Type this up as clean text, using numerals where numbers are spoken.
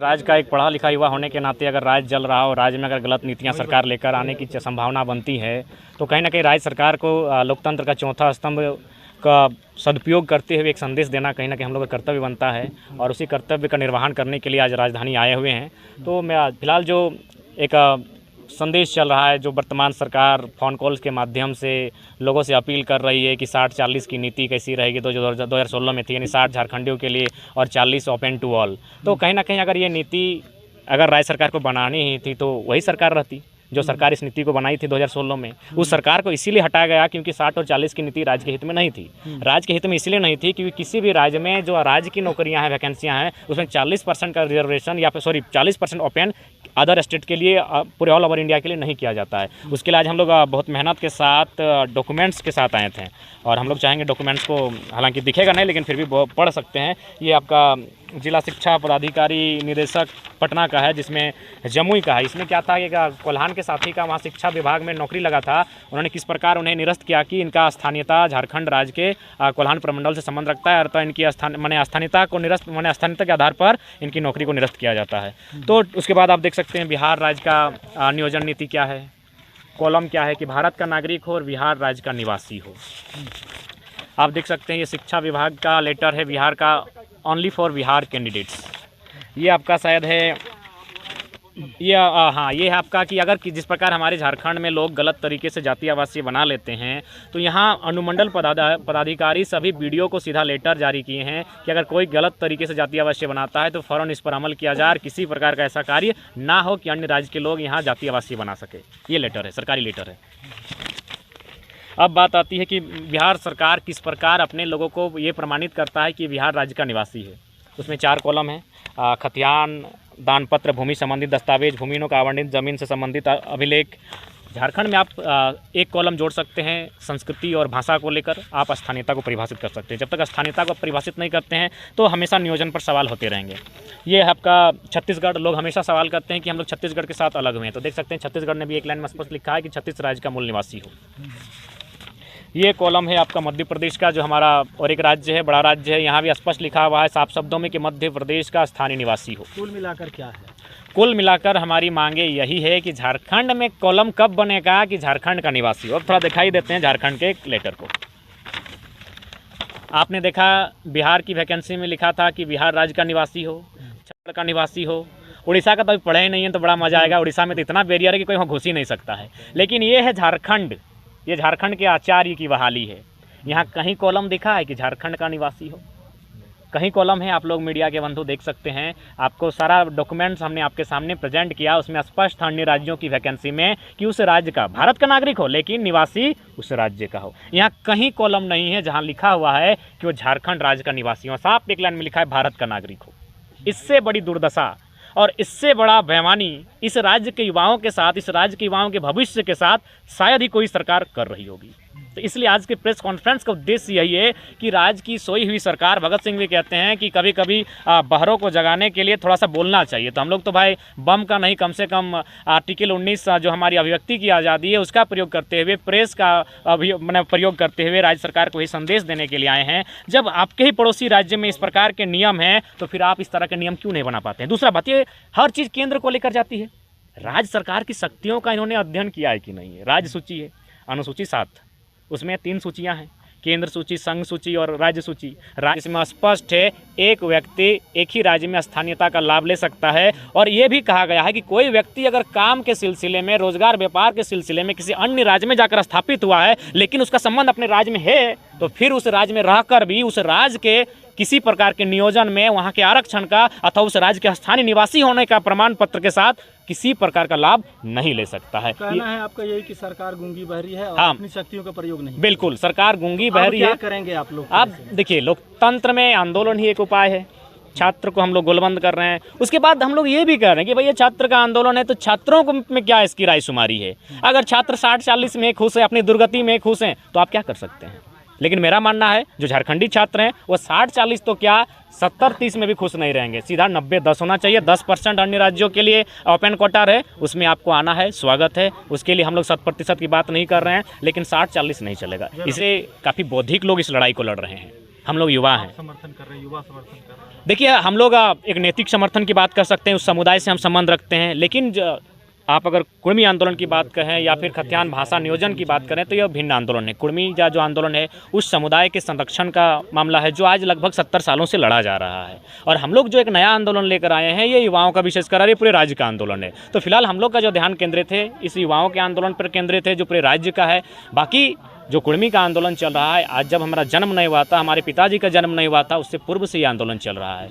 राज्य का एक पढ़ा लिखा युवा होने के नाते अगर राज्य जल रहा हो, राज्य में अगर गलत नीतियां सरकार लेकर आने की संभावना बनती है तो कहीं ना कहीं राज्य सरकार को लोकतंत्र का चौथा स्तंभ का सदुपयोग करते हुए एक संदेश देना कहीं ना कहीं हम लोग का कर्तव्य बनता है और उसी कर्तव्य का निर्वहन करने के लिए आज राजधानी आए हुए हैं। तो मैं फिलहाल जो एक संदेश चल रहा है, जो वर्तमान सरकार फ़ोन कॉल्स के माध्यम से लोगों से अपील कर रही है कि 60-40 की नीति कैसी रहेगी, तो जो 2016 में थी, यानी 60 झारखंडियों के लिए और 40 ओपन टू ऑल। तो कहीं ना कहीं अगर ये नीति अगर राज्य सरकार को बनानी ही थी तो वही सरकार रहती जो सरकार इस नीति को बनाई थी 2016 में। उस सरकार को इसीलिए हटाया गया क्योंकि 60 और 40 की नीति राज्य के हित में नहीं थी। राज्य के हित में इसलिए नहीं थी क्योंकि किसी भी राज्य में जो राज्य की नौकरियां हैं, वैकेंसियां हैं, उसमें 40% का रिजर्वेशन या फिर 40% ओपन अदर स्टेट के लिए, पूरे ऑल ओवर इंडिया के लिए नहीं किया जाता है। उसके लिए आज हम लोग बहुत मेहनत के साथ डॉक्यूमेंट्स के साथ आए थे और हम लोग चाहेंगे डॉक्यूमेंट्स को, हालांकि दिखेगा नहीं लेकिन फिर भी पढ़ सकते हैं। ये आपका जिला शिक्षा पदाधिकारी निदेशक पटना का है, जिसमें जमुई का है। इसमें क्या था कि कोल्हान के साथी का वहाँ शिक्षा विभाग में नौकरी लगा था। उन्होंने किस प्रकार उन्हें निरस्त किया कि इनका स्थानीयता झारखंड राज्य के कोल्हान प्रमंडल से संबंध रखता है, अर्थात इनकी स्थानीयता को निरस्त स्थानीयता के आधार पर इनकी नौकरी को निरस्त किया जाता है। तो उसके बाद आप देख सकते हैं बिहार राज्य का नियोजन नीति क्या है। कॉलम क्या है कि भारत का नागरिक हो और बिहार राज्य का निवासी हो। आप देख सकते हैं ये शिक्षा विभाग का लेटर है बिहार का, ओनली फॉर बिहार कैंडिडेट्स। ये आपका शायद है, ये हाँ, ये है आपका कि अगर जिस प्रकार हमारे झारखंड में लोग गलत तरीके से जाति आवासीय बना लेते हैं तो यहाँ अनुमंडल पदाधिकारी सभी बीडीओ को सीधा लेटर जारी किए हैं कि अगर कोई गलत तरीके से जाति आवासीय बनाता है तो फ़ौरन इस पर अमल किया जाए और किसी प्रकार का ऐसा कार्य ना हो कि अन्य राज्य के लोग यहाँ जाति आवासीय बना सके। ये लेटर है, सरकारी लेटर है। अब बात आती है कि बिहार सरकार किस प्रकार अपने लोगों को ये प्रमाणित करता है कि बिहार राज्य का निवासी है। उसमें 4 कॉलम है। खतियान, दान पत्र, भूमि संबंधित दस्तावेज, भूमियों का आवंटित जमीन से संबंधित अभिलेख। झारखंड में आप एक कॉलम जोड़ सकते हैं संस्कृति और भाषा को लेकर, आप स्थानीयता को परिभाषित कर सकते हैं। जब तक स्थानीयता को परिभाषित नहीं करते हैं तो हमेशा नियोजन पर सवाल होते रहेंगे। ये है आपका छत्तीसगढ़। लोग हमेशा सवाल करते हैं कि हम लोग छत्तीसगढ़ के साथ अलग हुए हैं, तो देख सकते हैं छत्तीसगढ़ ने भी एक लाइन में स्पष्ट लिखा है कि छत्तीस राज्य का मूल निवासी हो। ये कॉलम है आपका मध्य प्रदेश का, जो हमारा और एक राज्य है, बड़ा राज्य है। यहाँ भी स्पष्ट लिखा हुआ है साफ शब्दों में कि मध्य प्रदेश का स्थानीय निवासी हो। कुल मिलाकर क्या है? कुल मिलाकर हमारी मांगे यही है कि झारखंड में कॉलम कब बनेगा कि झारखंड का निवासी हो। अब थोड़ा दिखाई देते हैं झारखंड के लेटर को। आपने देखा बिहार की वैकेंसी में लिखा था कि बिहार राज्य का निवासी हो, छत्तीसगढ़ का निवासी हो। उड़ीसा का तो अभी पढ़े ही नहीं है तो बड़ा मजा आएगा। उड़ीसा में तो इतना बैरियर है कि कोई वहाँ घुस ही नहीं सकता है। लेकिन ये है झारखंड, ये झारखंड के आचार्य की बहाली है। यहाँ कहीं कॉलम दिखा है कि झारखंड का निवासी हो? कहीं कॉलम है? आप लोग मीडिया के बंधु देख सकते हैं, आपको सारा डॉक्यूमेंट्स हमने आपके सामने प्रेजेंट किया। उसमें स्पष्ट अन्य राज्यों की वैकेंसी में कि उस राज्य का, भारत का नागरिक हो लेकिन निवासी उस राज्य का हो। यहाँ कहीं कॉलम नहीं है जहाँ लिखा हुआ है कि वो झारखंड राज्य का निवासी हो। साफ एक लाइन में लिखा है भारत का नागरिक हो। इससे बड़ी दुर्दशा और इससे बड़ा बेईमानी इस राज्य के युवाओं के साथ, इस राज्य के युवाओं के भविष्य के साथ शायद ही कोई सरकार कर रही होगी। तो इसलिए आज के प्रेस कॉन्फ्रेंस का उद्देश्य यही है कि राज्य की सोई हुई सरकार, भगत सिंह भी कहते हैं कि कभी कभी बहरों को जगाने के लिए थोड़ा सा बोलना चाहिए। तो हम लोग तो भाई बम का नहीं, कम से कम आर्टिकल 19 जो हमारी अभिव्यक्ति की आज़ादी है उसका प्रयोग करते हुए, प्रेस का प्रयोग करते हुए राज्य सरकार को ही संदेश देने के लिए आए हैं। जब आपके ही पड़ोसी राज्य में इस प्रकार के नियम हैं तो फिर आप इस तरह के नियम क्यों नहीं बना पाते हैं? दूसरा बात, ये हर चीज़ केंद्र को लेकर जाती है। राज्य सरकार की शक्तियों का इन्होंने अध्ययन किया है कि नहीं है? राज्य सूची है, अनुसूची 7, उसमें 3 सूचियां हैं, केंद्र सूची, संघ सूची और राज्य सूची। राज्य में स्पष्ट है एक व्यक्ति एक ही राज्य में स्थानीयता का लाभ ले सकता है। और ये भी कहा गया है कि कोई व्यक्ति अगर काम के सिलसिले में, रोजगार व्यापार के सिलसिले में किसी अन्य राज्य में जाकर स्थापित हुआ है लेकिन उसका संबंध अपने राज्य में है, तो फिर उस राज्य में रहकर भी उस राज्य के किसी प्रकार के नियोजन में, वहाँ के आरक्षण का अथवा उस राज्य के स्थानीय निवासी होने का प्रमाण पत्र के साथ किसी प्रकार का लाभ नहीं ले सकता है। कहना है आपका यही कि सरकार गूंगी बहरी है और हाँ, अपनी शक्तियों का प्रयोग नहीं। बिल्कुल, सरकार गूंगी बहरी है। क्या करेंगे आप लोग? आप देखिए, लोकतंत्र में आंदोलन ही एक उपाय है। छात्र को हम लोग गोलबंद कर रहे हैं। उसके बाद हम लोग ये भी कर रहे हैं कि भाई ये छात्र का आंदोलन है तो छात्रों को में क्या इसकी रायशुमारी है? अगर छात्र 60-40 में खुश हैं, अपनी दुर्गति में खुश हैं, तो आप क्या कर सकते हैं? लेकिन मेरा मानना है जो झारखंडी छात्र हैं वो 60-40 तो क्या 70-30 में भी खुश नहीं रहेंगे। सीधा 90-10 होना चाहिए। 10% अन्य राज्यों के लिए ओपन कोटा है, उसमें आपको आना है, स्वागत है। उसके लिए हम लोग 100% की बात नहीं कर रहे हैं, लेकिन 60-40 नहीं चलेगा। इसलिए काफ़ी बौद्धिक लोग इस लड़ाई को लड़ रहे हैं। हम लोग युवा हैं। समर्थन कर रहे हैं, युवा समर्थन कर रहे हैं। देखिए हम लोग एक नैतिक समर्थन की बात कर सकते हैं, उस समुदाय से हम संबंध रखते हैं, लेकिन आप अगर कुर्मी आंदोलन की बात करें या फिर खतियान भाषा नियोजन की बात करें तो यह भिन्न आंदोलन है। कुर्मी का जो आंदोलन है उस समुदाय के संरक्षण का मामला है जो आज लगभग 70 सालों से लड़ा जा रहा है। और हम लोग जो एक नया आंदोलन लेकर आए हैं ये युवाओं का विशेषकर और ये पूरे राज्य का आंदोलन है। तो फिलहाल हम लोग का जो ध्यान केंद्रित है इस युवाओं के आंदोलन पर केंद्रित है जो पूरे राज्य का है। बाकी जो कुर्मी का आंदोलन चल रहा है, आज जब हमारा जन्म नहीं हुआ था, हमारे पिताजी का जन्म नहीं हुआ था, उससे पूर्व से ये आंदोलन चल रहा है।